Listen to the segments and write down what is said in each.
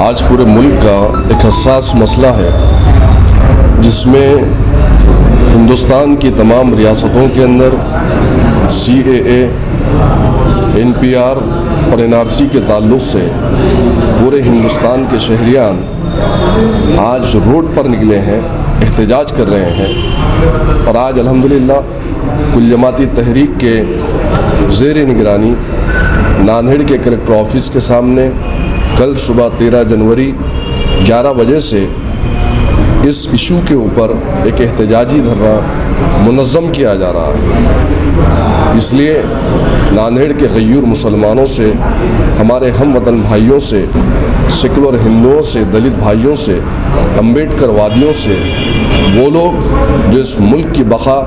آج پورے ملک کا ایک حساس مسئلہ ہے جس میں ہندوستان کی تمام ریاستوں کے اندر CAA NPR اور NRC کے تعلق سے پورے ہندوستان کے شہریان آج روڈ پر نکلے ہیں، احتجاج کر رہے ہیں۔ اور آج الحمدللہ کل جماعتی تحریک کے زیر نگرانی ناندیڑ کے کلکٹر آفس کے سامنے کل صبح 13 جنوری 11 بجے سے اس ایشو کے اوپر ایک احتجاجی دھرنا منظم کیا جا رہا ہے۔ اس لیے ناندیڑ کے غیور مسلمانوں سے، ہمارے ہم وطن بھائیوں سے، سیکولر ہندوؤں سے، دلت بھائیوں سے، امبیڈکر وادیوں سے، وہ لوگ جو اس ملک کی بقا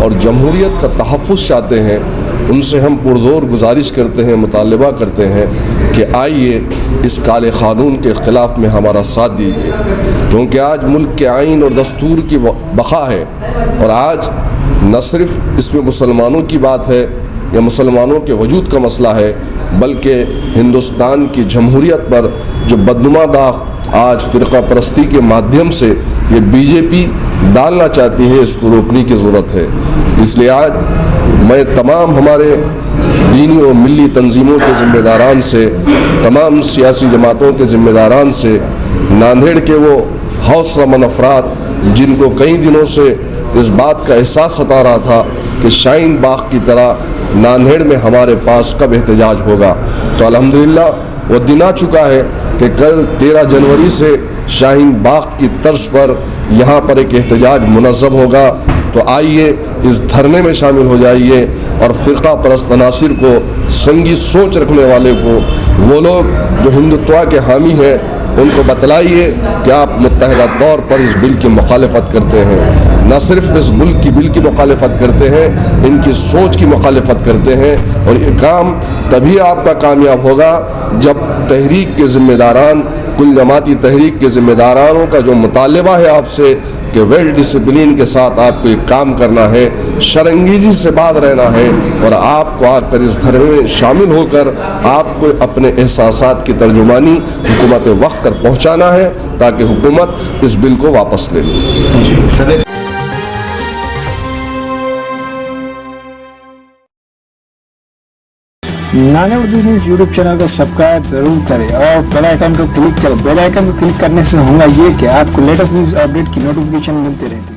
اور جمہوریت کا تحفظ چاہتے ہیں، ان سے ہم پرزور گزارش کرتے ہیں، مطالبہ کرتے ہیں کہ آئیے اس کالے قانون کے خلاف میں ہمارا ساتھ دیجیے، کیونکہ آج ملک کے آئین اور دستور کی بقا ہے۔ اور آج نہ صرف اس میں مسلمانوں کی بات ہے یا مسلمانوں کے وجود کا مسئلہ ہے، بلکہ ہندوستان کی جمہوریت پر جو بدنما داغ آج فرقہ پرستی کے مادھیم سے یہ BJP ڈالنا چاہتی ہے، اس کو روکنے کی ضرورت ہے۔ اس لیے آج میں تمام ہمارے دینی اور ملی تنظیموں کے ذمہ داران سے، تمام سیاسی جماعتوں کے ذمہ داران سے، ناندیڑ کے وہ حوصلہ مند افراد جن کو کئی دنوں سے اس بات کا احساس ستا رہا تھا کہ شاہین باغ کی طرح ناندیڑ میں ہمارے پاس کب احتجاج ہوگا، تو الحمدللہ وہ دن آ چکا ہے کہ کل 13 جنوری سے شاہین باغ کی طرز پر یہاں پر ایک احتجاج منظم ہوگا۔ تو آئیے اس دھرنے میں شامل ہو جائیے اور فرقہ پرست عناصر کو، سنگی سوچ رکھنے والے کو، وہ لوگ جو ہندوتوا کے حامی ہیں، ان کو بتلائیے کہ آپ متحدہ طور پر اس بل کی مخالفت کرتے ہیں، نہ صرف اس ملک کی بل کی مخالفت کرتے ہیں، ان کی سوچ کی مخالفت کرتے ہیں۔ اور یہ کام تبھی آپ کا کامیاب ہوگا جب تحریک کے ذمہ داران، کل جماعتی تحریک کے ذمہ دارانوں کا جو مطالبہ ہے آپ سے کہ ویل ڈسپلین کے ساتھ آپ کو ایک کام کرنا ہے، شرنگیزی سے بات رہنا ہے، اور آپ کو آ کر اس دھرنے میں شامل ہو کر آپ کو اپنے احساسات کی ترجمانی حکومت وقت پر پہنچانا ہے تاکہ حکومت اس بل کو واپس لے لے۔ Nanded Urdu news YouTube channel کو سبسکرائب ضرور کریں اور بیل آئیکن کو کلک کریں۔ بیل آئیکن کو کلک کرنے سے ہوگا یہ کہ آپ کو لیٹسٹ نیوز اپڈیٹ کی نوٹیفیکیشن ملتے رہتے ہیں۔